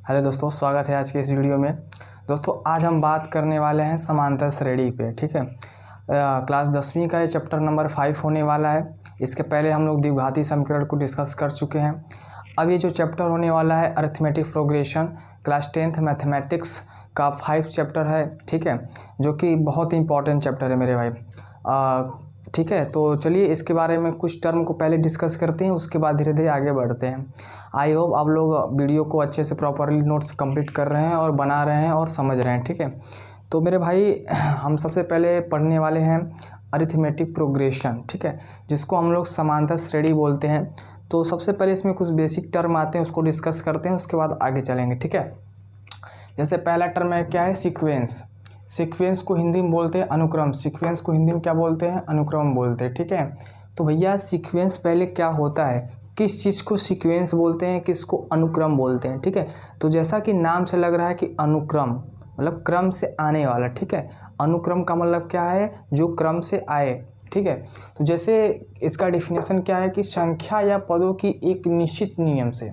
Hello दोस्तों, स्वागत है आज के इस वीडियो में। दोस्तों आज हम बात करने वाले हैं समांतर श्रेणी पे। ठीक है, क्लास 10वीं का ये चैप्टर नंबर 5 होने वाला है। इसके पहले हम लोग द्विघाती समीकरण को डिस्कस कर चुके हैं। अब ये जो चैप्टर होने वाला है arithmetic progression, class 10th mathematics का 5 चैप्टर है। ठीक है, जो कि बहुत ही इंपॉर्टेंट चैप्टर है मेरे भाई। ठीक है, तो चलिए इसके बारे में कुछ टर्म को पहले डिस्कस करते हैं, उसके बाद धीरे धीरे आगे बढ़ते हैं। आई होप आप लोग वीडियो को अच्छे से प्रॉपरली नोट्स कंप्लीट कर रहे हैं और बना रहे हैं और समझ रहे हैं। ठीक है, तो मेरे भाई हम सबसे पहले पढ़ने वाले हैं अरिथमेटिक प्रोग्रेशन। ठीक है, जिसको हम लोग समांतर श्रेणी बोलते हैं। तो सबसे पहले इसमें कुछ बेसिक टर्म आते हैं, उसको डिस्कस करते हैं, उसके बाद आगे चलेंगे। ठीक है, जैसे पहला टर्म है क्या है, सीक्वेंस। सीक्वेंस को हिंदी में बोलते हैं अनुक्रम। सीक्वेंस को हिंदी में क्या बोलते हैं, अनुक्रम बोलते हैं। ठीक है, तो भैया सीक्वेंस पहले क्या होता है, किस चीज़ को सीक्वेंस बोलते हैं, किसको अनुक्रम बोलते हैं। ठीक है, तो जैसा कि नाम से लग रहा है कि अनुक्रम मतलब क्रम से आने वाला। ठीक है, अनुक्रम का मतलब क्या है, जो क्रम से आए। ठीक है, तो जैसे इसका डिफिनेशन क्या है कि संख्या या पदों की एक निश्चित नियम से,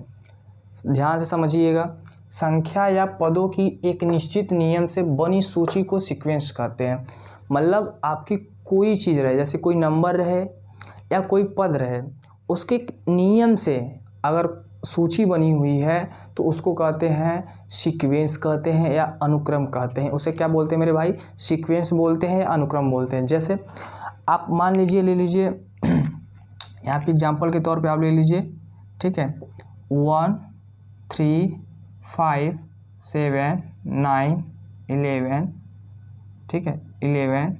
ध्यान से समझिएगा, संख्या या पदों की एक निश्चित नियम से बनी सूची को सीक्वेंस कहते हैं। मतलब आपकी कोई चीज़ रहे, जैसे कोई नंबर रहे या कोई पद रहे, उसके नियम से अगर सूची बनी हुई है तो उसको कहते हैं सीक्वेंस कहते हैं या अनुक्रम कहते हैं। उसे क्या बोलते हैं मेरे भाई, सीक्वेंस बोलते हैं या अनुक्रम बोलते हैं। जैसे आप मान लीजिए, ले लीजिए यहाँ पे एग्जाम्पल के तौर पे आप ले लीजिए। ठीक है, 1 3 5 7 9 11। ठीक है, 11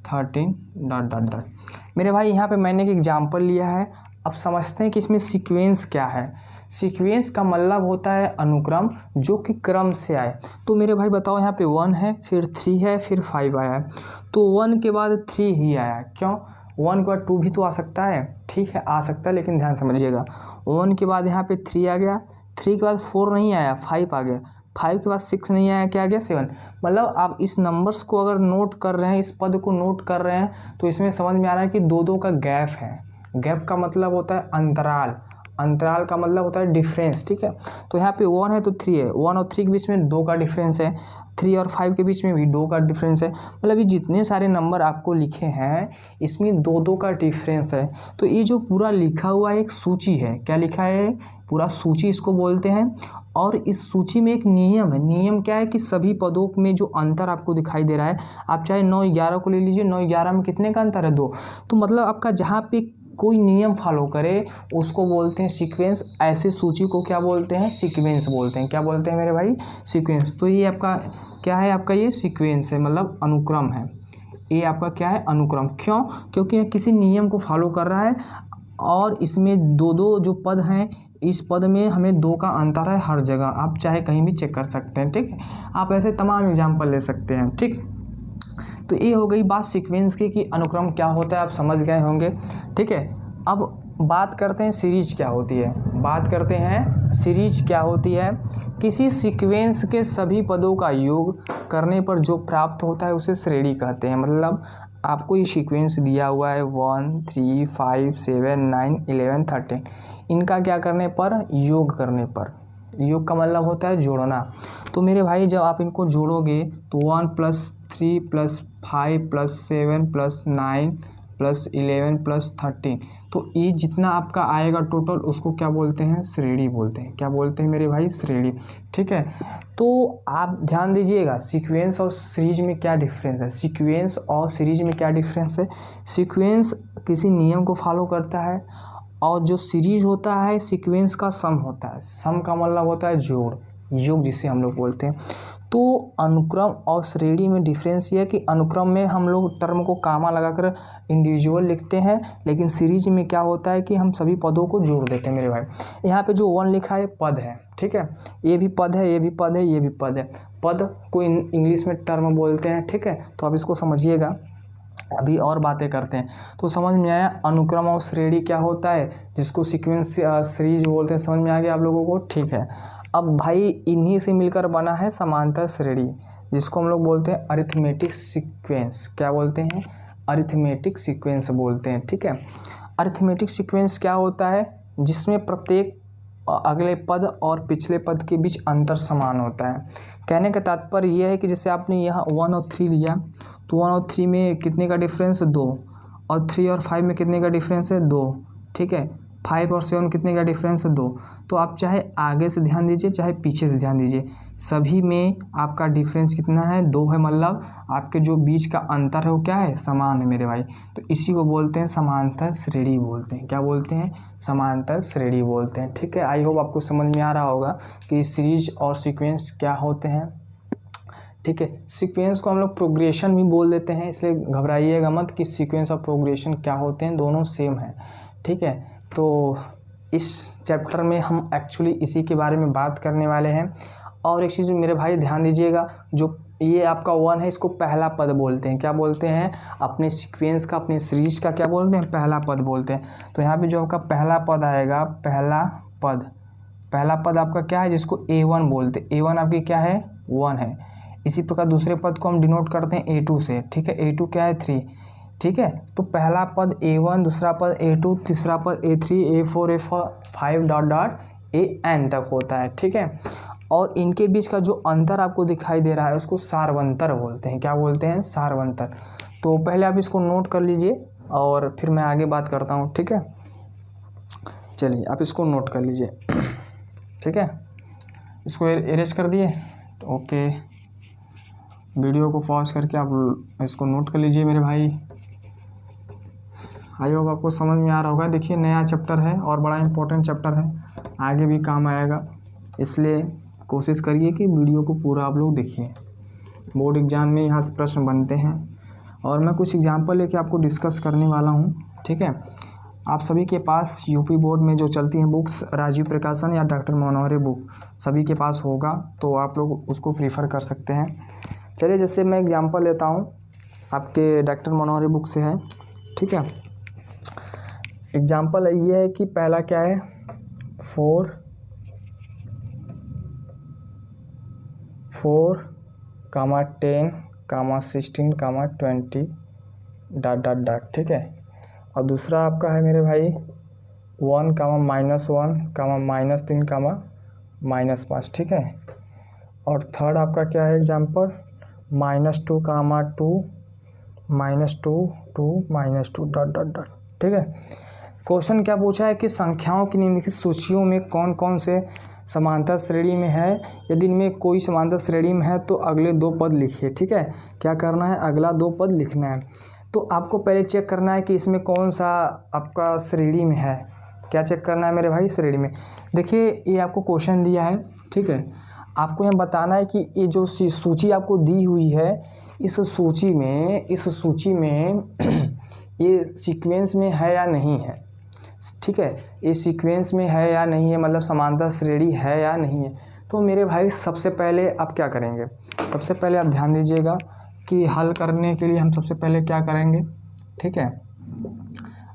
13 डॉट डॉट डॉट। मेरे भाई यहाँ पे मैंने एक एग्जाम्पल लिया है। अब समझते हैं कि इसमें सीक्वेंस क्या है। सीक्वेंस का मतलब होता है अनुक्रम, जो कि क्रम से आए। तो मेरे भाई बताओ, यहाँ पे 1 है, फिर 3 है, फिर 5 आया है, तो 1 के बाद 3 ही आया। क्यों, 1 के बाद 2 भी तो आ सकता है। ठीक है, आ सकता है, लेकिन ध्यान समझिएगा, 1 के बाद यहाँ पे 3 आ गया, 3 के बाद 4 नहीं आया, 5 आ गया, 5 के बाद 6 नहीं आया, क्या आ गया, 7। मतलब आप इस नंबर्स को अगर नोट कर रहे हैं, इस पद को नोट कर रहे हैं, तो इसमें समझ में आ रहा है कि दो का गैप है। गैप का मतलब होता है अंतराल, अंतराल का मतलब होता है डिफरेंस। ठीक है, तो यहाँ पे 1 है तो 3 है, 1 और 3 के बीच में 2 का डिफरेंस है, 3 और 5 के बीच में भी 2 का डिफरेंस है। मतलब ये जितने सारे नंबर आपको लिखे हैं, इसमें 2 का डिफरेंस है। तो ये जो पूरा लिखा हुआ एक सूची है, क्या लिखा है, पूरा सूची इसको बोलते हैं। और इस सूची में एक नियम है। नियम क्या है कि सभी पदों में जो अंतर आपको दिखाई दे रहा है, आप चाहे 9 11 को ले लीजिए, 9 11 में कितने का अंतर है, 2। तो मतलब आपका जहाँ पे कोई नियम फॉलो करे उसको बोलते हैं सीक्वेंस। ऐसे सूची को क्या बोलते हैं, सीक्वेंस बोलते हैं। क्या बोलते हैं मेरे भाई, सीक्वेंस। तो ये आपका क्या है, आपका ये सीक्वेंस है, मतलब अनुक्रम है। ये आपका क्या है, अनुक्रम। क्यों, क्योंकि ये किसी नियम को फॉलो कर रहा है और इसमें दो जो पद हैं, इस पद में हमें 2 का अंतर है हर जगह। आप चाहे कहीं भी चेक कर सकते हैं। ठीक है, आप ऐसे तमाम एग्जाम्पल ले सकते हैं। ठीक, तो ये हो गई बात सीक्वेंस की कि अनुक्रम क्या होता है, आप समझ गए होंगे। ठीक है, अब बात करते हैं सीरीज क्या होती है। बात करते हैं सीरीज क्या होती है। किसी सीक्वेंस के सभी पदों का योग करने पर जो प्राप्त होता है उसे श्रेणी कहते हैं। मतलब आपको ये सीक्वेंस दिया हुआ है 1 3 5 7 9 11 13, इनका क्या करने पर, योग करने पर। योग का मतलब होता है जोड़ना। तो मेरे भाई जब आप इनको जोड़ोगे तो 1 + 3 + 5 + 7 + 9 + 11 + 13, तो ये जितना आपका आएगा टोटल, उसको क्या बोलते हैं, श्रेणी बोलते हैं। क्या बोलते हैं मेरे भाई, श्रेणी। ठीक है, तो आप ध्यान दीजिएगा सीक्वेंस और सीरीज में क्या डिफरेंस है। सीक्वेंस और सीरीज में क्या डिफरेंस है, सीक्वेंस किसी नियम को फॉलो करता है, और जो सीरीज होता है सीक्वेंस का सम होता है। सम का मतलब होता है जोड़, योग जिसे हम लोग बोलते हैं। तो अनुक्रम और श्रेणी में डिफरेंस ये है कि अनुक्रम में हम लोग टर्म को कामा लगाकर इंडिविजुअल लिखते हैं, लेकिन सीरीज में क्या होता है कि हम सभी पदों को जोड़ देते हैं मेरे भाई। यहाँ पे जो 1 लिखा है पद है। ठीक है, ये भी पद है, ये भी पद है, ये भी पद है। पद को इंग्लिश में टर्म बोलते हैं। ठीक है, तो आप इसको समझिएगा, अभी और बातें करते हैं। तो समझ में आया अनुक्रम और श्रेणी क्या होता है, जिसको सीक्वेंस सीरीज बोलते हैं। समझ में आ गया आप लोगों को। ठीक है, अब भाई इन्हीं से मिलकर बना है समांतर श्रेणी, जिसको हम लोग बोलते हैं अरिथमेटिक सीक्वेंस। क्या बोलते हैं, अरिथमेटिक सीक्वेंस बोलते हैं। ठीक है, अरिथमेटिक सीक्वेंस क्या होता है, जिसमें प्रत्येक अगले पद और पिछले पद के बीच अंतर समान होता है। कहने का तात्पर्य यह है कि जैसे आपने यहाँ 1 और 3 लिया तो 1 और 3 में कितने का डिफरेंस है 2, और 3 और 5 में कितने का डिफरेंस है 2, ठीक है। 5 और 7 कितने का डिफरेंस है 2। तो आप चाहे आगे से ध्यान दीजिए चाहे पीछे से ध्यान दीजिए, सभी में आपका डिफरेंस कितना है 2 है, मतलब आपके जो बीच का अंतर है वो क्या है, समान है मेरे भाई। तो इसी को बोलते हैं समांतर श्रेणी बोलते हैं। क्या बोलते हैं, समांतर श्रेणी बोलते हैं, ठीक है। आई होप आपको समझ में आ रहा होगा कि सीरीज और सीक्वेंस क्या होते हैं, ठीक है। सीक्वेंस को हम लोग प्रोग्रेशन भी बोल देते हैं, इसलिए घबराइएगा मत कि सीक्वेंस और प्रोग्रेशन क्या होते हैं, दोनों सेम है, ठीक है। तो इस चैप्टर में हम एक्चुअली इसी के बारे में बात करने वाले हैं। और एक चीज़ मेरे भाई ध्यान दीजिएगा, जो ये आपका 1 है इसको पहला पद बोलते हैं। क्या बोलते हैं, अपने सीक्वेंस का, अपने सीरीज का क्या बोलते हैं, पहला पद बोलते हैं। तो यहाँ पे जो आपका पहला पद आएगा, पहला पद आपका क्या है, जिसको A1 बोलते हैं। A1 आपकी क्या है, 1 है। इसी प्रकार दूसरे पद को हम डिनोट करते हैं A2 से, ठीक है। A2 क्या है, 3, ठीक है। तो पहला पद A1, दूसरा पद A2, तीसरा पद A3, A4, A5 dot AN तक होता है, ठीक है। और इनके बीच का जो अंतर आपको दिखाई दे रहा है उसको सारवंतर बोलते हैं। क्या बोलते हैं, सारवंतर। तो पहले आप इसको नोट कर लीजिए और फिर मैं आगे बात करता हूँ, ठीक है। चलिए आप इसको नोट कर लीजिए, ठीक है। इसको इरेज कर दिए, ओके। वीडियो को पॉज करके आप इसको नोट कर लीजिए मेरे भाई। आई होप आपको समझ में आ रहा होगा। देखिए नया चैप्टर है और बड़ा इंपॉर्टेंट चैप्टर है, आगे भी काम आएगा, इसलिए कोशिश करिए कि वीडियो को पूरा आप लोग देखिए। बोर्ड एग्जाम में यहाँ से प्रश्न बनते हैं और मैं कुछ एग्जाम्पल लेके आपको डिस्कस करने वाला हूँ, ठीक है। आप सभी के पास यूपी बोर्ड में जो चलती हैं बुक्स, राजीव प्रकाशन या डॉक्टर मनोहरे बुक सभी के पास होगा, तो आप लोग उसको प्रीफर कर सकते हैं। चलिए जैसे मैं एग्जाम्पल लेता हूँ, आपके डॉक्टर मनोहरे बुक से है, ठीक है। एग्जाम्पल ये है कि पहला क्या है, 4 10 16 20 डॉट, ठीक है। और दूसरा आपका है मेरे भाई 1 -1 -3 -5, ठीक है। और थर्ड आपका क्या है एग्जाम्पल, -2 -2 डॉट, ठीक है। क्वेश्चन क्या पूछा है कि संख्याओं की निम्नलिखित सूचियों में कौन कौन से समांतर श्रेणी में है, यदि इनमें कोई समांतर श्रेणी में है तो अगले 2 पद लिखिए, ठीक है। क्या करना है, अगला 2 पद लिखना है। तो आपको पहले चेक करना है कि इसमें कौन सा आपका श्रेणी में है। क्या चेक करना है मेरे भाई, श्रेणी में। देखिए ये आपको क्वेश्चन दिया है, ठीक है। आपको यहाँ बताना है कि ये जो सूची आपको दी हुई है, इस सूची में ये सीक्वेंस में है या नहीं है, ठीक है। ये सीक्वेंस में है या नहीं है, मतलब समांतर श्रेणी है या नहीं है। तो मेरे भाई सबसे पहले आप क्या करेंगे, सबसे पहले आप ध्यान दीजिएगा कि हल करने के लिए हम सबसे पहले क्या करेंगे, ठीक है।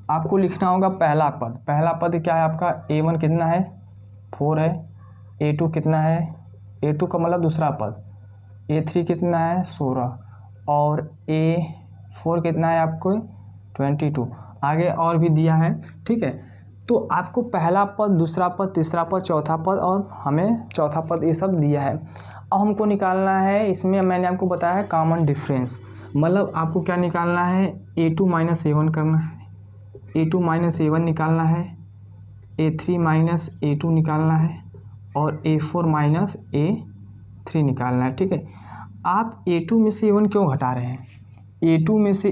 आपको लिखना होगा पहला पद क्या है आपका, A1 कितना है, 4 है। A2 कितना है, A2 का मतलब दूसरा पद। A3 कितना है, 16। और A4 कितना है आपको, 22। आगे और भी दिया है, ठीक है। तो आपको पहला पद, दूसरा पद, तीसरा पद, चौथा पद और हमें चौथा पद ये सब दिया है। अब हमको निकालना है, इसमें मैंने आपको बताया है कॉमन डिफरेंस, मतलब आपको क्या निकालना है, A2 - A1 करना है, A2 - A1 निकालना है, A3 - A2 निकालना है और A4 - A3 निकालना है, ठीक है। आप A2 में से A1 क्यों घटा रहे हैं, A2 में से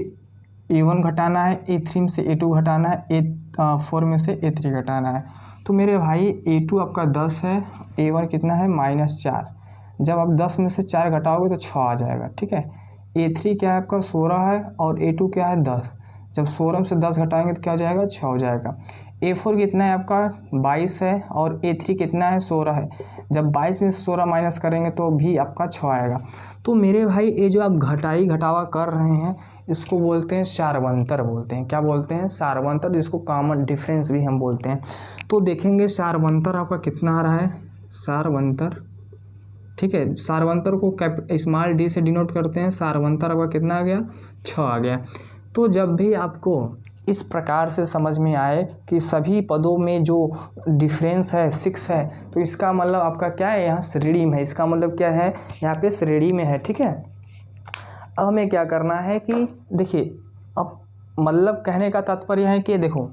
A1 घटाना है, A3 में से A2 घटाना है, A4 में से A3 घटाना है। तो मेरे भाई A2 आपका 10 है, A1 कितना है, -4। जब आप 10 में से 4 घटाओगे तो 6 आ जाएगा, ठीक है। A3 क्या है आपका 16 है और A2 क्या है 10। जब 16 में से 10 घटाएंगे तो क्या हो जाएगा, 6 हो जाएगा। A4 कितना है आपका 22 है और A3 कितना है 16 है। जब 22 में से 16 माइनस करेंगे तो भी आपका 6 आएगा। तो मेरे भाई ये जो आप घटावा कर रहे हैं इसको बोलते हैं सारवंतर बोलते हैं। क्या बोलते हैं, सारवंतर, जिसको कॉमन डिफरेंस भी हम बोलते हैं। तो देखेंगे सारवंतर आपका कितना आ रहा है, सारवंतर, ठीक है। सारवंतर को स्मॉल d से डिनोट करते हैं। सारवंतर आपका कितना आ गया, 6 आ गया। तो जब भी आपको इस प्रकार से समझ में आए कि सभी पदों में जो डिफरेंस है 6 है, तो इसका मतलब आपका क्या है, यहाँ श्रेणी में है। इसका मतलब क्या है, यहाँ पे श्रेणी में है। ठीक है, अब हमें क्या करना है कि देखिए, अब मतलब कहने का तात्पर्य है कि देखो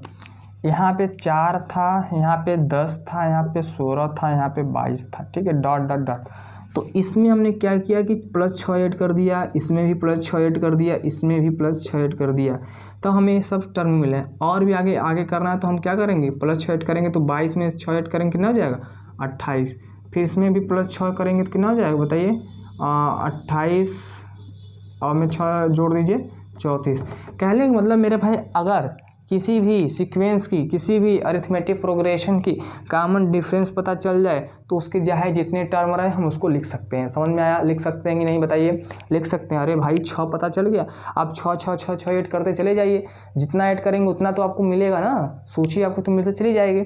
यहाँ पे 4 था, यहाँ पे 10 था, यहाँ पे 16 था, यहाँ पे 22 था। ठीक है, डॉट डॉट डॉट। तो इसमें हमने क्या किया कि +6 ऐड कर दिया, इसमें भी +6 ऐड कर दिया, इसमें भी +6 ऐड कर दिया, तो हमें ये सब टर्म मिले। और भी आगे आगे करना है तो हम क्या करेंगे, +6 ऐड करेंगे तो 22 में 6 ऐड करेंगे कितना हो जाएगा, 28। फिर इसमें भी +6 करेंगे तो कितना हो जाएगा बताइए, 28 और में 6 जोड़ दीजिए 34। कहने का मतलब मेरे भाई, अगर किसी भी सीक्वेंस की, किसी भी अरिथमेटिक प्रोग्रेशन की कॉमन डिफरेंस पता चल जाए तो उसके चाहे जितने टर्म रहे हम उसको लिख सकते हैं। समझ में आया, लिख सकते हैं कि नहीं बताइए, लिख सकते हैं। अरे भाई 6 पता चल गया, आप 6 6 6 6 ऐड करते चले जाइए, जितना ऐड करेंगे उतना तो आपको मिलेगा ना, सूची आपको तो मिलते चली जाएगी।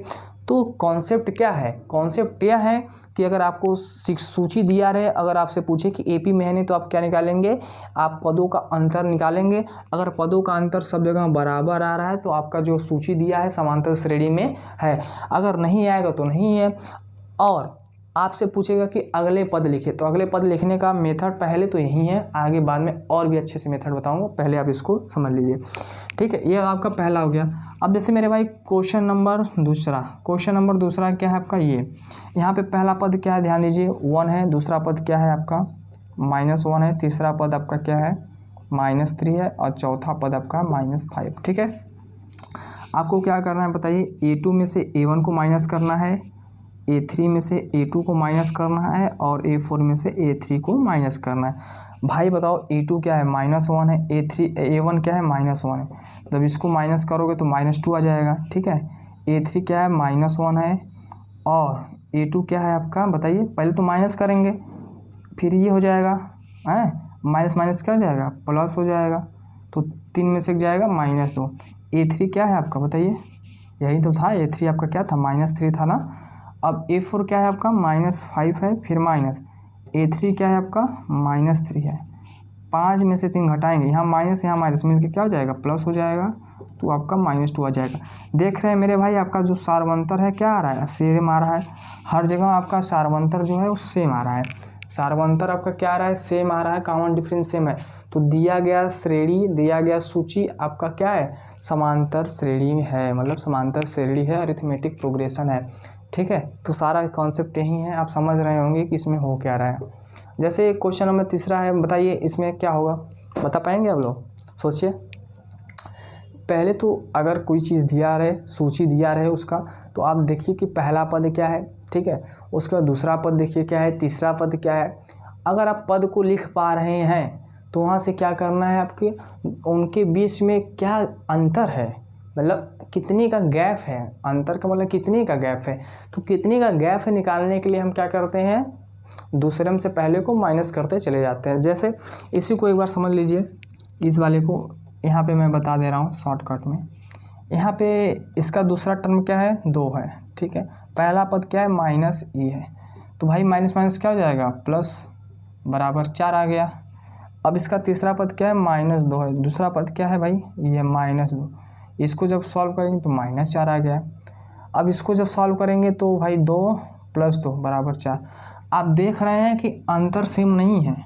तो कॉन्सेप्ट क्या है, कॉन्सेप्ट यह है कि अगर आपको सूची दिया रहे, अगर आपसे पूछे कि एपी में है नहीं, तो आप क्या निकालेंगे, आप पदों का अंतर निकालेंगे। अगर पदों का अंतर सब जगह बराबर आ रहा है तो आपका जो सूची दिया है समांतर श्रेणी में है, अगर नहीं आएगा तो नहीं है। और आपसे पूछेगा कि अगले पद लिखे, तो अगले पद लिखने का मेथड पहले तो यही है, आगे बाद में और भी अच्छे से मेथड बताऊंगा, पहले आप इसको समझ लीजिए। ठीक है, ये आपका पहला हो गया। अब जैसे मेरे भाई क्वेश्चन नंबर दूसरा क्या है आपका, ये यहाँ पे पहला पद क्या है, ध्यान दीजिए 1 है, दूसरा पद क्या है आपका -1 है, तीसरा पद आपका क्या है -3 है, और चौथा पद आपका -5। ठीक है, आपको क्या करना है बताइए, A2 में से A1 को माइनस करना है, A3 में से A2 को माइनस करना है, और A4 में से A3 को माइनस करना है। भाई बताओ A2 क्या है, -1 है, A1 क्या है, -1 है, जब इसको माइनस करोगे तो -2 आ जाएगा। ठीक है, A3 क्या है, -1 है, और A2 क्या है आपका बताइए, पहले तो माइनस करेंगे, फिर ये हो जाएगा है, माइनस माइनस क्या हो जाएगा, प्लस हो जाएगा, तो 3 में से जाएगा -2। A3 क्या है आपका बताइए, यही तो था, A3 आपका क्या था, -3 था ना। अब A4 क्या है आपका, -5 है, फिर माइनस, A3 क्या है आपका -3 है, 5 में से 3 घटाएंगे, यहाँ माइनस यहाँ माइनस मिलके क्या हो जाएगा, प्लस हो जाएगा, तो आपका -2 आ जाएगा। देख रहे हैं मेरे भाई, आपका जो सार्वंतर है क्या आ रहा है, सेम आ रहा है, हर जगह आपका सार्वंतर जो है वो सेम आ रहा है। सार्वंतर आपका क्या आ रहा है, सेम आ रहा है, कॉमन डिफरेंस सेम है, तो दिया गया श्रेणी, दिया गया सूची आपका क्या है, समांतर श्रेणी में है, मतलब समांतर श्रेणी है, अरिथमेटिक प्रोग्रेशन है। ठीक है, तो सारा कॉन्सेप्ट यही है, आप समझ रहे होंगे कि इसमें हो क्या रहा है। जैसे क्वेश्चन नंबर तीसरा है, बताइए इसमें क्या होगा, बता पाएंगे आप लोग, सोचिए। पहले तो अगर कोई चीज़ दिया रहे, सूची दिया रहे उसका, तो आप देखिए कि पहला पद क्या है। ठीक है, उसके बाद दूसरा पद देखिए क्या है, तीसरा पद क्या है। अगर आप पद को लिख पा रहे हैं तो वहाँ से क्या करना है, आपके उनके बीच में क्या अंतर है, मतलब कितने का गैप है, अंतर का मतलब कितने का गैप है। तो कितने का गैप है निकालने के लिए हम क्या करते हैं, दूसरे से पहले को माइनस करते चले जाते हैं। जैसे इसी को एक बार समझ लीजिए, इस वाले को यहाँ पे मैं बता दे रहा हूँ शॉर्टकट में। यहाँ पे इसका दूसरा टर्म क्या है, 2 है। ठीक है, पहला पद क्या है, -e है, तो भाई माइनस माइनस क्या हो जाएगा, प्लस, बराबर 4 आ गया। अब इसका तीसरा पद क्या है, -2 है, दूसरा पद क्या है भाई, ये -2, इसको जब सॉल्व करेंगे तो -4 आ गया। अब इसको जब सॉल्व करेंगे तो भाई 2 + 2 = 4। आप देख रहे हैं कि अंतर सेम नहीं है,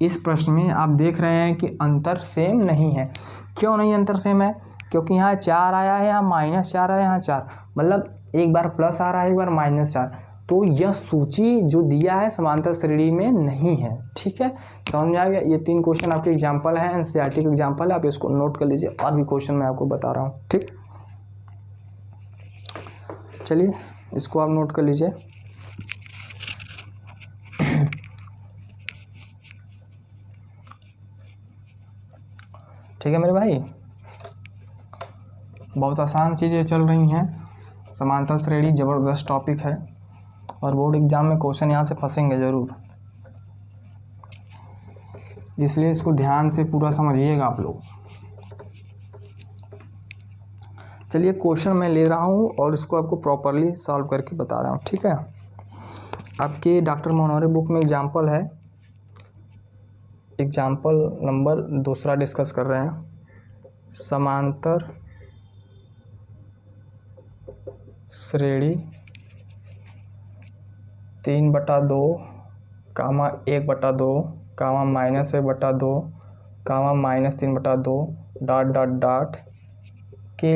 इस प्रश्न में आप देख रहे हैं कि अंतर सेम नहीं है। क्यों नहीं अंतर सेम है, क्योंकि यहाँ 4 आया है, यहाँ -4 आया, यहाँ 4, मतलब एक बार प्लस आ रहा है, एक बार -4, तो यह सूची जो दिया है समांतर श्रेणी में नहीं है। ठीक है, समझ में आ गया। ये 3 क्वेश्चन आपके एग्जाम्पल है, एनसीईआरटी के एग्जाम्पल है, आप इसको नोट कर लीजिए, और भी क्वेश्चन मैं आपको बता रहा हूँ। ठीक, चलिए इसको आप नोट कर लीजिए। ठीक है मेरे भाई, बहुत आसान चीज़ें चल रही हैं, समांतर श्रेणी ज़बरदस्त टॉपिक है, और बोर्ड एग्जाम में क्वेश्चन यहाँ से फंसेंगे ज़रूर, इसलिए इसको ध्यान से पूरा समझिएगा आप लोग। चलिए क्वेश्चन मैं ले रहा हूँ और इसको आपको प्रॉपरली सॉल्व करके बता रहा हूँ। ठीक है, आपके डॉक्टर मनोहरे बुक में एग्जाम्पल है, एग्जाम्पल नंबर दूसरा डिस्कस कर रहे हैं, समांतर श्रेणी 3/2 कामा 1/2 कामा -1/2 कामा -3/2 डॉट डॉट डॉट के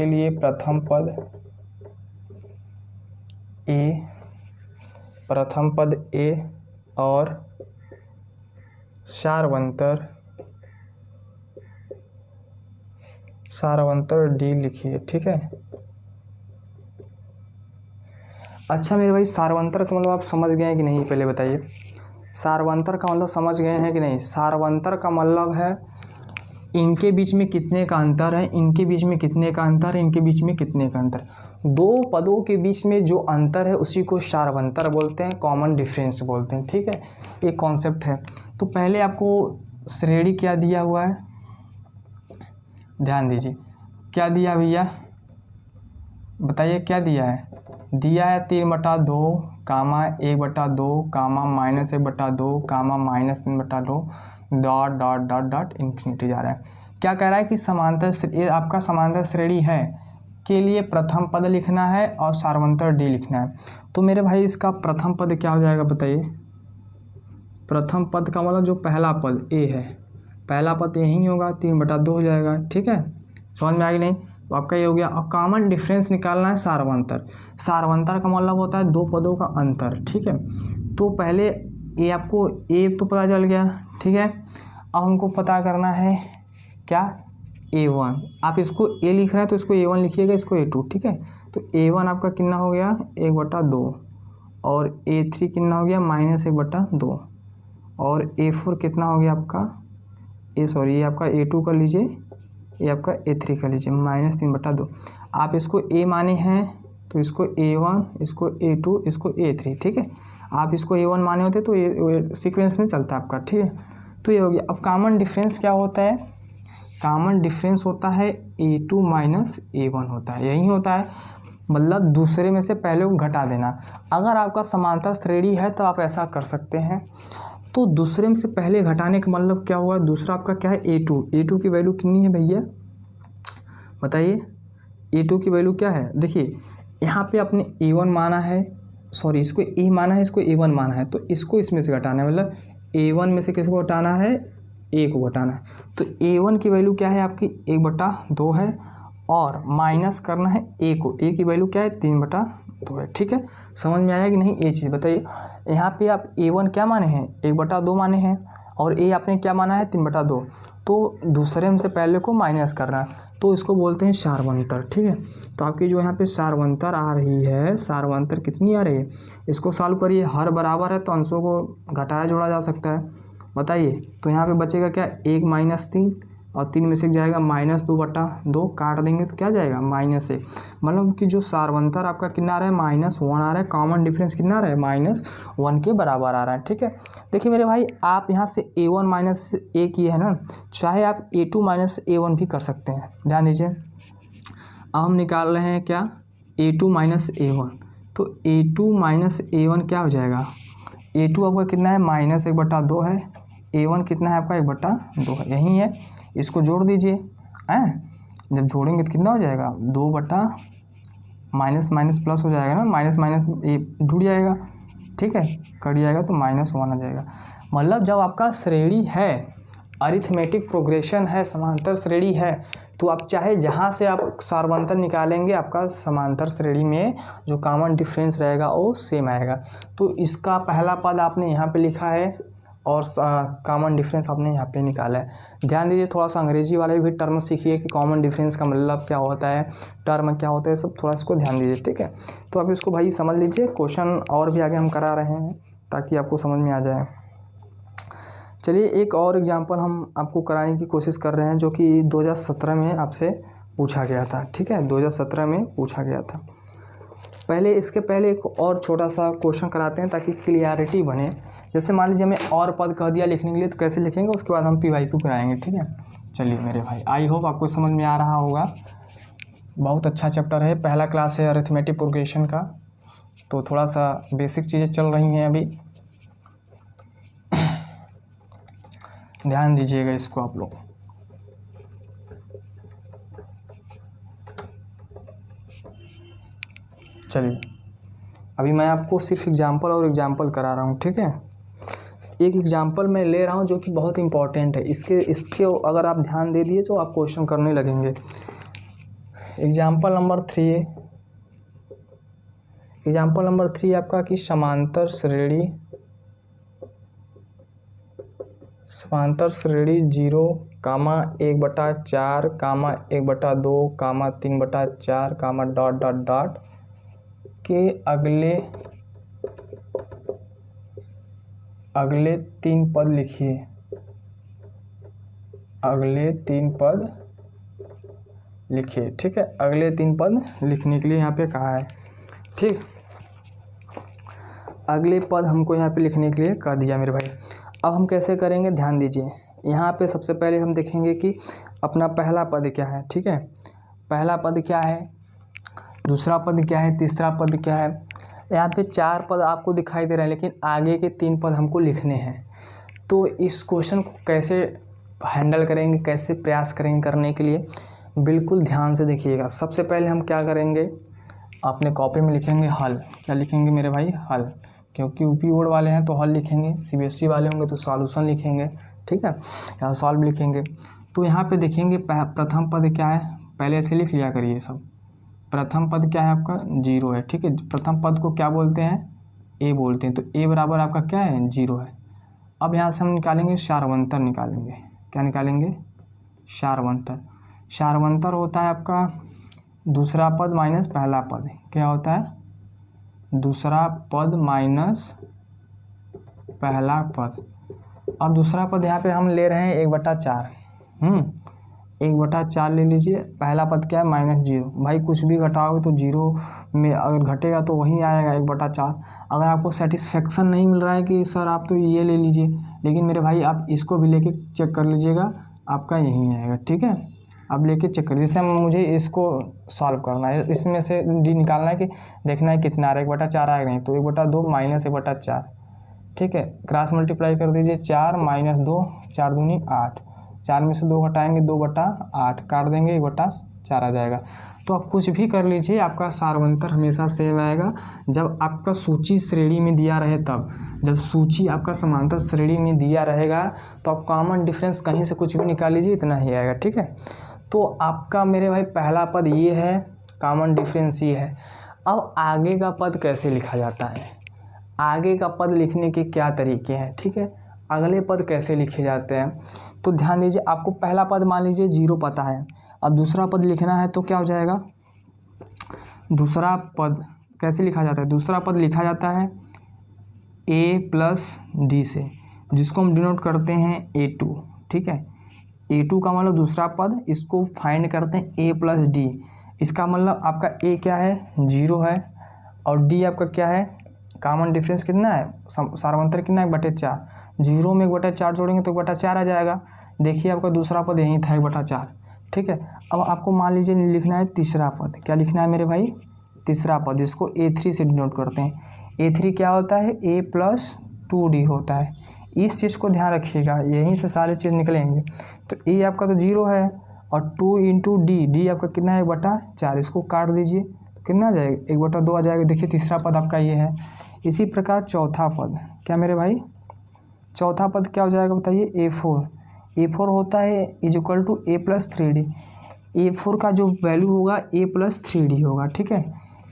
लिए प्रथम पद ए और सारवंतर डी लिखिए। ठीक है। अच्छा मेरे भाई, सारवंतर का मतलब आप समझ गए हैं कि नहीं, पहले बताइए। सारवंतर का मतलब समझ गए हैं कि नहीं? सारवंतर का मतलब है इनके बीच में कितने का अंतर है, इनके बीच में कितने का अंतर है, इनके बीच में कितने का अंतर। दो पदों के बीच में जो अंतर है उसी को सारवंतर बोलते हैं, कॉमन डिफरेंस बोलते हैं। ठीक है, एक कॉन्सेप्ट है। तो पहले आपको श्रेणी क्या दिया हुआ है, ध्यान दीजिए। क्या दिया भैया, बताइए क्या दिया है? दिया है 3/2 कामा 1/2 कामा -1/2 कामा -3/2 dot dot dot dot infinity जा रहा है। क्या कह रहा है कि समांतर, ये आपका समांतर श्रेणी है के लिए प्रथम पद लिखना है और सारवंतर डी लिखना है। तो मेरे भाई इसका प्रथम पद क्या हो जाएगा बताइए? प्रथम पद का मतलब जो पहला पद ए है, पहला पद यही होगा, 3/2 हो जाएगा। ठीक है, समझ में आ गई नहीं? तो आपका ये हो गया। और कॉमन डिफरेंस निकालना है सारवंतर। सारवंतर का मतलब होता है दो पदों का अंतर। ठीक है, तो पहले ये आपको ए तो पता चल गया। ठीक है, अब हमको पता करना है क्या, A1। आप इसको ए लिख रहे हैं तो इसको A1 लिखिएगा, इसको A2। ठीक है, तो A1 आपका कितना हो गया, 1/2 और A3 कितना हो गया, -1/2 और A4 कितना हो गया आपका, ये आपका A2 कर लीजिए, ये आपका A3 कर लीजिए, -3/2। आप इसको A माने हैं तो इसको A1, इसको A2, इसको A3। ठीक है, आप इसको A1 माने होते तो ये सीक्वेंस में चलता है आपका। ठीक है, तो ये हो गया। अब कॉमन डिफरेंस क्या होता है? कॉमन डिफरेंस होता है A2 माइनस A1 होता है, यही होता है। मतलब दूसरे में से पहले को घटा देना। अगर आपका समांतर श्रेणी है तो आप ऐसा कर सकते हैं। तो दूसरे में से पहले घटाने का मतलब क्या हुआ, दूसरा आपका क्या है, A2 की वैल्यू कितनी है भैया बताइए? A2 की वैल्यू क्या है? देखिए यहाँ पे आपने A1 माना है, सॉरी इसको A माना है, इसको A1 माना है, तो इसको इसमें से घटाना है। मतलब A1 में से किसको घटाना है, A को घटाना है। तो A1 की वैल्यू क्या है आपकी, 1/2 है और माइनस करना है A को। A की वैल्यू क्या है, 3/2 है। ठीक है, समझ में आया कि नहीं ये चीज़ बताइए? यहाँ पे आप A1 क्या माने हैं, 1/2 माने हैं और A आपने क्या माना है, 3/2। तो दूसरे में से पहले को माइनस करना है, तो इसको बोलते हैं सारवंतर। ठीक है, तो आपकी जो यहाँ पे सारवंतर आ रही है, सारवंतर कितनी आ रही है, इसको सॉल्व करिए। हर बराबर है तो अंशों को घटाया जोड़ा जा सकता है, बताइए। तो यहाँ पे बचेगा क्या, 1 - 3 और 3 में से जाएगा -2/2, काट देंगे तो क्या जाएगा, -1। मतलब कि जो सारवंतर आपका कितना आ रहा है, -1 आ रहा है। कॉमन डिफरेंस कितना आ रहा है, -1 के बराबर आ रहा है। ठीक है, देखिए मेरे भाई, आप यहाँ से A1 माइनस A की है ना, चाहे आप A2 माइनस A1 भी कर सकते हैं। ध्यान दीजिए, अब हम निकाल रहे हैं क्या, A2 माइनस A1। तो A2 माइनस A1 क्या हो जाएगा, A2 आपका कितना है, -1/2 है, A1 कितना है आपका, 1/2 है, यही है। इसको जोड़ दीजिए, जब जोड़ेंगे तो कितना हो जाएगा, 2 बटा माइनस माइनस प्लस हो जाएगा ना, माइनस माइनस ये जुड़ जाएगा। ठीक है, कट जाएगा तो -1 आ जाएगा। मतलब जब आपका श्रेणी है, अरिथमेटिक प्रोग्रेशन है, समांतर श्रेणी है, तो आप चाहे जहाँ से आप सारवंतर निकालेंगे, आपका समांतर श्रेणी में जो कॉमन डिफरेंस रहेगा वो सेम आएगा। तो इसका पहला पद आपने यहाँ पे लिखा है और कॉमन डिफरेंस आपने यहाँ पे निकाला है। ध्यान दीजिए, थोड़ा सा अंग्रेजी वाले भी टर्म सीखिए कि कॉमन डिफरेंस का मतलब क्या होता है, टर्म क्या होता है, सब थोड़ा इसको ध्यान दीजिए। ठीक है, तो आप इसको भाई समझ लीजिए। क्वेश्चन और भी आगे हम करा रहे हैं ताकि आपको समझ में आ जाए। चलिए एक और एग्जांपल हम आपको कराने की कोशिश कर रहे हैं, जो कि 2017 में आपसे पूछा गया था। ठीक है, 2017 में पूछा गया था। इसके पहले एक और छोटा सा क्वेश्चन कराते हैं ताकि क्लियरिटी बने। जैसे मान लीजिए हमें और पद कह दिया लिखने के लिए, तो कैसे लिखेंगे, उसके बाद हम PYQ कराएंगे। ठीक है, चलिए मेरे भाई, आई होप आपको समझ में आ रहा होगा। बहुत अच्छा चैप्टर है, पहला क्लास है अरिथमेटिक प्रोग्रेशन का, तो थोड़ा सा बेसिक चीज़ें चल रही हैं अभी, ध्यान दीजिएगा इसको आप लोग। चलिए अभी मैं आपको सिर्फ एग्जाम्पल और एग्जाम्पल करा रहा हूँ, ठीक है। एक एग्जाम्पल मैं ले रहा हूँ जो कि बहुत इंपॉर्टेंट है, इसके अगर आप ध्यान दे दिए तो आप क्वेश्चन करने लगेंगे। एग्जाम्पल नंबर 3 आपका कि समांतर श्रेणी 0, 1/4, 1/2, 3/4, डॉट डॉट डॉट के अगले 3 पद लिखिए। अगले 3 पद लिखिए, ठीक है। अगले 3 पद लिखने के लिए यहाँ पे कहा है, ठीक। अगले पद हमको यहाँ पे लिखने के लिए कह दिया मेरे भाई। अब हम कैसे करेंगे, ध्यान दीजिए। यहाँ पे सबसे पहले हम देखेंगे कि अपना पहला पद क्या है, ठीक है। पहला पद क्या है, दूसरा पद क्या है, तीसरा पद क्या है। यहाँ पे 4 पद आपको दिखाई दे रहे हैं, लेकिन आगे के 3 पद हमको लिखने हैं। तो इस क्वेश्चन को कैसे हैंडल करेंगे, कैसे प्रयास करेंगे करने के लिए, बिल्कुल ध्यान से देखिएगा। सबसे पहले हम क्या करेंगे, अपने कॉपी में लिखेंगे हल। क्या लिखेंगे मेरे भाई, हल। क्योंकि यूपी बोर्ड वाले हैं तो हल लिखेंगे, सीबीएसई वाले होंगे तो सॉल्यूशन लिखेंगे, ठीक है, या सॉल्व लिखेंगे। तो यहाँ पे देखेंगे प्रथम पद क्या है, पहले ऐसे लिख लिया करिए सब। प्रथम पद क्या है आपका, 0 है, ठीक है। प्रथम पद को क्या बोलते हैं, ए बोलते हैं। तो ए बराबर आपका क्या है, 0 है। अब यहाँ से हम निकालेंगे सारवंतर निकालेंगे। क्या निकालेंगे, सारवंतर। सारवंतर होता है आपका दूसरा पद माइनस पहला पद। क्या होता है, दूसरा पद माइनस पहला पद। अब दूसरा पद यहाँ पे हम ले रहे हैं 1/4। 1/4 ले लीजिए। पहला पद क्या है, -0। भाई कुछ भी घटाओगे तो 0 में अगर घटेगा तो वही आएगा 1/4। अगर आपको सेटिस्फेक्शन नहीं मिल रहा है कि सर आप तो ये ले लीजिए, लेकिन मेरे भाई आप इसको भी लेके चेक कर लीजिएगा, आपका यही आएगा, ठीक है। अब लेके चेक करिए। जैसे मुझे इसको सॉल्व करना है, इसमें से डी निकालना है कि देखना है कितना आ रहा है, 1/4 आएगा नहीं तो 1/2 माइनस 1/4, ठीक है। क्रॉस मल्टीप्लाई कर दीजिए, 4 - 2, 4 दूनी 8। 4 में से 2 घटाएंगे 2/8, काट देंगे 1/4 आ जाएगा। तो आप कुछ भी कर लीजिए, आपका सारवंतर हमेशा सेम आएगा जब आपका सूची श्रेणी में दिया रहे तब। जब सूची आपका समांतर श्रेणी में दिया रहेगा तो आप कॉमन डिफरेंस कहीं से कुछ भी निकाल लीजिए, इतना ही आएगा, ठीक है। तो आपका मेरे भाई पहला पद ये है, कॉमन डिफरेंस ये है। अब आगे का पद कैसे लिखा जाता है, आगे का पद लिखने के क्या तरीके हैं, ठीक है। अगले पद कैसे लिखे जाते हैं, तो ध्यान दीजिए। आपको पहला पद मान लीजिए 0 पता है, अब दूसरा पद लिखना है तो क्या हो जाएगा, दूसरा पद कैसे लिखा जाता है, दूसरा पद लिखा जाता है a + d से, जिसको हम डिनोट करते हैं a2, ठीक है। a2 का मतलब दूसरा पद, इसको फाइंड करते हैं a + d। इसका मतलब आपका a क्या है, 0 है, और d आपका क्या है, कॉमन डिफरेंस कितना है, सारवंतर कितना है, 1/4। 0 में 1/4 जोड़ेंगे तो 1/4 आ जाएगा। देखिए आपका दूसरा पद यही था 1/4, ठीक है। अब आपको मान लीजिए लिखना है तीसरा पद। क्या लिखना है मेरे भाई, तीसरा पद, इसको a3 से डिनोट करते हैं। a3 क्या होता है, a + 2d होता है। इस चीज़ को ध्यान रखिएगा, यहीं से सारे चीज़ निकलेंगे। तो a आपका तो 0 है, और 2 × d आपका कितना है, 1/4। इसको काट दीजिए तो कितना आ जाएगा, 1/2 आ जाएगा। देखिए तीसरा पद आपका ये है। इसी प्रकार चौथा पद, क्या मेरे भाई, चौथा पद क्या हो जाएगा बताइए, a4 होता है = a + 3d। a4 का जो वैल्यू होगा a + 3d होगा, ठीक है।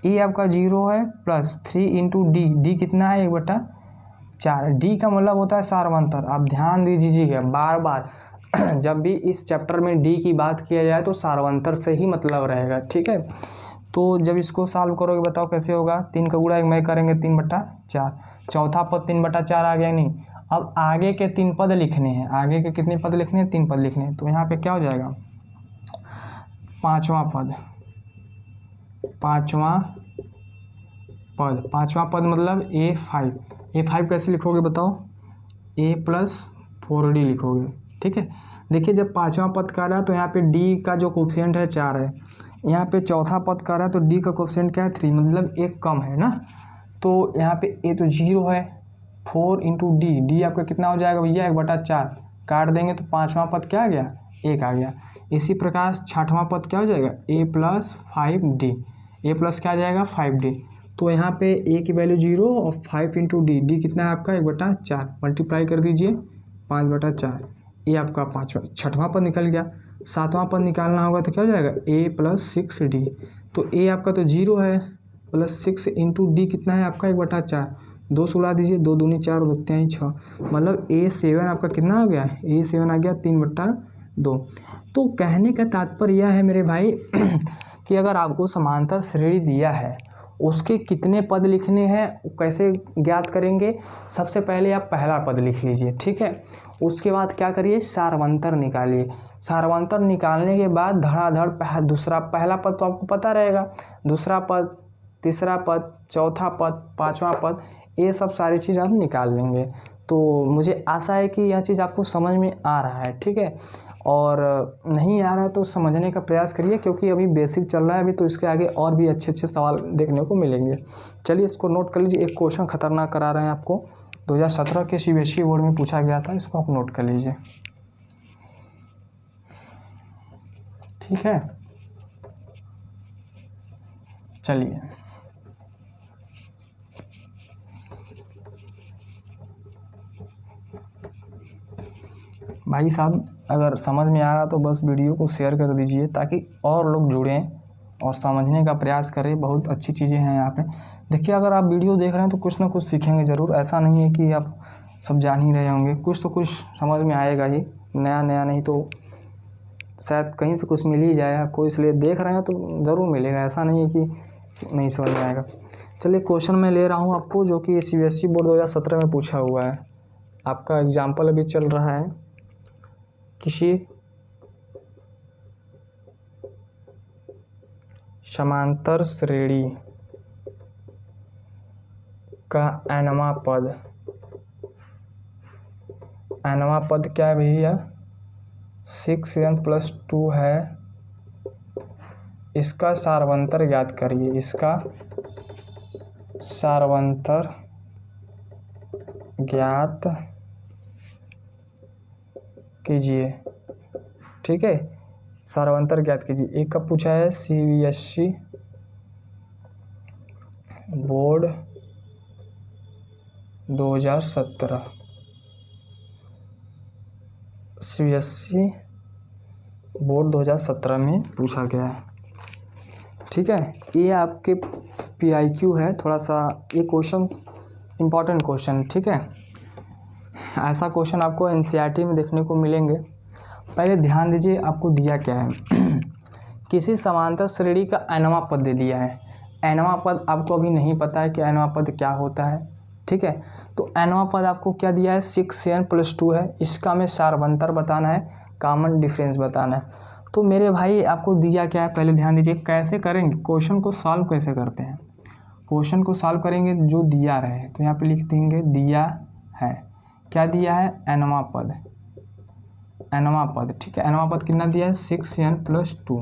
a आपका 0 है, प्लस 3 × d कितना है, 1/4। d का मतलब होता है सारवंतर। आप ध्यान दीजिएगा बार बार जब भी इस चैप्टर में d की बात किया जाए तो सारवंतर से ही मतलब रहेगा, ठीक है। तो जब इसको सॉल्व करोगे बताओ कैसे होगा, 3 का गुणा में करेंगे 3/4। चौथा पद 3/4 आ गया नहीं। अब आगे के 3 पद लिखने हैं। आगे के कितने पद लिखने हैं, 3 पद लिखने हैं। तो यहाँ पे क्या हो जाएगा, पाँचवा पद मतलब a5 कैसे लिखोगे बताओ, a + 4d लिखोगे, ठीक है। देखिए जब पाँचवा पद का रहा है तो यहाँ पे d का जो कोफिशिएंट है 4 है। यहाँ पे चौथा पद का रहा है तो d का कोफिशिएंट क्या है, 3, मतलब 1 कम है ना। तो यहाँ पे a तो 0 है, 4 × d आपका कितना हो जाएगा भैया, 1/4। काट देंगे तो पाँचवा पद क्या आ गया, 1 आ गया। इसी प्रकार छठवां पद क्या हो जाएगा, a + 5d। a+ क्या आ जाएगा, 5d। तो यहाँ पे ए की वैल्यू 0 और 5 इंटू डी कितना है आपका 1/4 मल्टीप्लाई कर दीजिए 5/4 ये आपका छठवां पद निकल गया। सातवां पद निकालना होगा तो क्या हो जाएगा a + 6d। तो a आपका तो 0 है प्लस 6 इंटू डी कितना है आपका 1/4 2 से उड़ा दीजिए 2 दूनी 4 2 3 6 मतलब A7 आपका कितना आ गया A7 आ गया 3/2। तो कहने का तात्पर्य यह है मेरे भाई कि अगर आपको समांतर श्रेणी दिया है उसके कितने पद लिखने हैं कैसे ज्ञात करेंगे। सबसे पहले आप पहला पद लिख लीजिए, ठीक है। उसके बाद क्या करिए सार्वंतर निकालिए। सार्वंतर निकालने के बाद धड़ाधड़ दूसरा पहला पद तो आपको पता रहेगा, दूसरा पद, तीसरा पद, चौथा पद, पांचवा पद, ये सब सारी चीज़ आप निकाल लेंगे। तो मुझे आशा है कि यह चीज़ आपको समझ में आ रहा है, ठीक है। और नहीं आ रहा है तो समझने का प्रयास करिए क्योंकि अभी बेसिक चल रहा है अभी, तो इसके आगे और भी अच्छे अच्छे सवाल देखने को मिलेंगे। चलिए इसको नोट कर लीजिए। एक क्वेश्चन खतरनाक करा रहे हैं आपको, 2017 के सीबीएसई बोर्ड में पूछा गया था, इसको आप नोट कर लीजिए, ठीक है। चलिए भाई साहब अगर समझ में आ रहा तो बस वीडियो को शेयर कर दीजिए ताकि और लोग जुड़ें और समझने का प्रयास करें। बहुत अच्छी चीज़ें हैं यहाँ पे। देखिए अगर आप वीडियो देख रहे हैं तो कुछ ना कुछ सीखेंगे ज़रूर। ऐसा नहीं है कि आप सब जान ही रहे होंगे, कुछ तो कुछ समझ में आएगा ही, नया नया नहीं तो शायद कहीं से कुछ मिल ही जाए आपको, इसलिए देख रहे हैं तो ज़रूर मिलेगा। ऐसा नहीं है कि नहीं समझ में आएगा। चलिए क्वेश्चन मैं ले रहा हूँ आपको जो कि सीबीएसई बोर्ड 2017 में पूछा हुआ है। आपका एग्जाम्पल अभी चल रहा है किसी समांतर श्रेणी का nवां पद, nवां पद क्या है भैया 6n + 2 है। इसका सार्वंतर ज्ञात करिए, इसका सार्वंतर ज्ञात कीजिए, ठीक है। सार्वंतर ज्ञात कीजिए। एक का पूछा है सीबीएसई बोर्ड 2017, सीबीएसई बोर्ड 2017 में पूछा गया है, ठीक है। ये आपके PIQ है, थोड़ा सा ये क्वेश्चन इम्पॉर्टेंट क्वेश्चन, ठीक है। ऐसा क्वेश्चन आपको NCERT में देखने को मिलेंगे। पहले ध्यान दीजिए आपको दिया क्या है किसी समांतर श्रेणी का nवां पद दे दिया है। nवां पद आपको अभी नहीं पता है कि nवां पद क्या होता है, ठीक है। तो nवां पद आपको क्या दिया है 6n + 2 है। इसका हमें सार्वंतर बताना है, कॉमन डिफरेंस बताना है। तो मेरे भाई आपको दिया क्या है पहले ध्यान दीजिए। कैसे करेंगे क्वेश्चन को सॉल्व, कैसे करते हैं क्वेश्चन को सॉल्व करेंगे जो दिया रहे तो यहाँ पे लिख देंगे दिया है, क्या दिया है nवां पद, nवां पद, ठीक है। nवां पद कितना दिया है 6n + 2।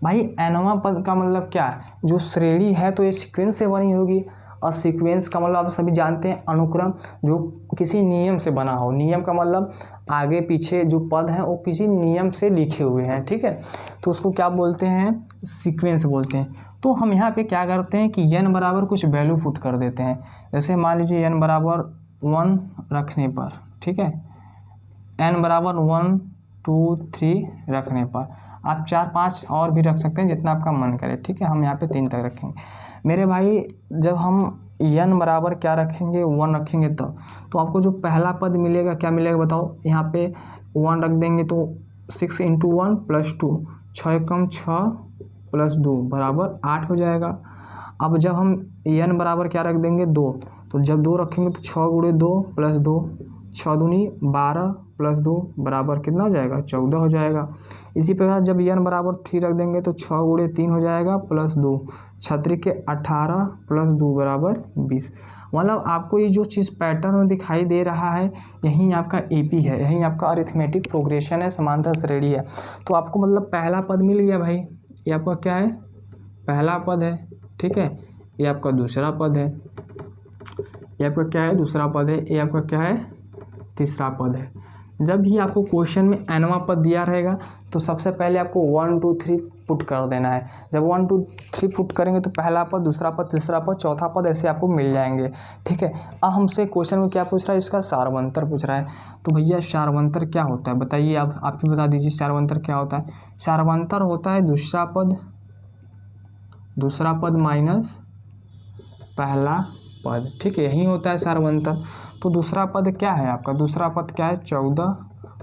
भाई nवां पद का मतलब क्या है, जो श्रेणी है तो ये सीक्वेंस से बनी होगी, और सीक्वेंस का मतलब आप सभी जानते हैं अनुक्रम जो किसी नियम से बना हो। नियम का मतलब आगे पीछे जो पद हैं वो किसी नियम से लिखे हुए हैं, ठीक है। तो उसको क्या बोलते हैं सीक्वेंस बोलते हैं। तो हम यहाँ पे क्या करते हैं कि n बराबर कुछ वैल्यू पुट कर देते हैं। जैसे मान लीजिए n बराबर 1 रखने पर, ठीक है, n बराबर 1 2 3 रखने पर आप 4 5 और भी रख सकते हैं जितना आपका मन करे, ठीक है। हम यहाँ पे 3 तक रखेंगे मेरे भाई। जब हम n बराबर क्या रखेंगे 1 रखेंगे तो आपको जो पहला पद मिलेगा क्या मिलेगा बताओ। यहाँ पे 1 रख देंगे तो 6 × 1 + 2, 6 × 6 + 2 बराबर 8 हो जाएगा। अब जब हम n बराबर क्या रख देंगे 2, तो जब 2 रखेंगे तो 6 × 2 + 2, 6 दूनी 12 + 2 बराबर कितना हो जाएगा 14 हो जाएगा। इसी प्रकार जब n बराबर 3 रख देंगे तो 6 × 3 हो जाएगा +2, 6 के 18 + 2 बराबर 20। मतलब आपको ये जो चीज़ पैटर्न में दिखाई दे रहा है यही आपका AP है, यही आपका अरिथमेटिक प्रोग्रेशन है, समांतर श्रेणी है। तो आपको मतलब पहला पद मिल गया भाई, ये आपका क्या है पहला पद है, ठीक है। ये आपका दूसरा पद है, ये आपका क्या है दूसरा पद है, ये आपका क्या है तीसरा पद है। जब भी आपको क्वेश्चन में nवां पद दिया रहेगा तो सबसे पहले आपको 1 2 3 पुट कर देना है। जब 1 2 3 पुट करेंगे तो पहला पद, दूसरा पद, तीसरा पद, चौथा पद ऐसे आपको मिल जाएंगे। ठीक है, अब हमसे क्वेश्चन में क्या पूछ रहा है, इसका सारवंतर पूछ रहा है। तो भैया सारवंतर क्या होता है बताइए, आप ही बता दीजिए सारवंतर क्या होता है। सारवंतर होता है दूसरा पद माइनस पहला पद। ठीक है, यही होता है सारवंतर। तो दूसरा पद क्या है आपका, दूसरा पद क्या है 14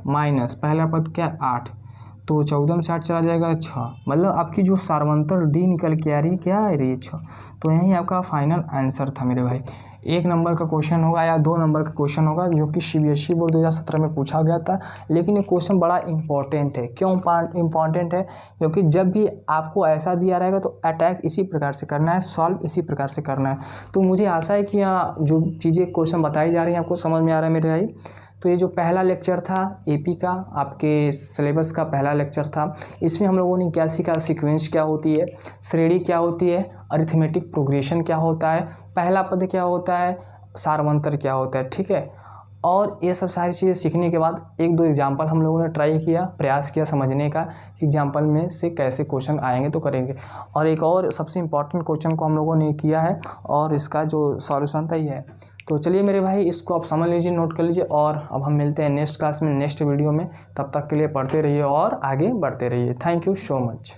माइनस पहला पद क्या है 8, तो 14 में से 8 चला जाएगा 6, मतलब आपकी जो सारवंतर डी निकल के आ रही क्या है रही 6। तो यही आपका फाइनल आंसर था मेरे भाई। 1 नंबर का क्वेश्चन होगा या 2 नंबर का क्वेश्चन होगा जो कि CBSE बोर्ड 2017 में पूछा गया था। लेकिन ये क्वेश्चन बड़ा इंपॉर्टेंट है। क्यों इंपॉर्टेंट है, क्योंकि जब भी आपको ऐसा दिया रहेगा तो अटैक इसी प्रकार से करना है, सॉल्व इसी प्रकार से करना है। तो मुझे आशा है कि यहाँ जो चीज़ें क्वेश्चन बताई जा रही हैं आपको समझ में आ रहा है मेरे भाई। तो ये जो पहला लेक्चर था AP का, आपके सिलेबस का पहला लेक्चर था, इसमें हम लोगों ने क्या सीखा, सीक्वेंस क्या होती है, श्रेणी क्या होती है, अरिथमेटिक प्रोग्रेशन क्या होता है, पहला पद क्या होता है, सारवंतर क्या होता है। ठीक है, और ये सब सारी चीज़ें सीखने के बाद 1 2 एग्जाम्पल हम लोगों ने ट्राई किया, प्रयास किया समझने का कि एग्जाम्पल में से कैसे क्वेश्चन आएंगे तो करेंगे। और एक और सबसे इम्पॉर्टेंट क्वेश्चन को हम लोगों ने किया है और इसका जो सॉल्यूशन था ये है। तो चलिए मेरे भाई, इसको आप समझ लीजिए, नोट कर लीजिए, और अब हम मिलते हैं नेक्स्ट क्लास में, नेक्स्ट वीडियो में। तब तक के लिए पढ़ते रहिए और आगे बढ़ते रहिए। Thank you so much.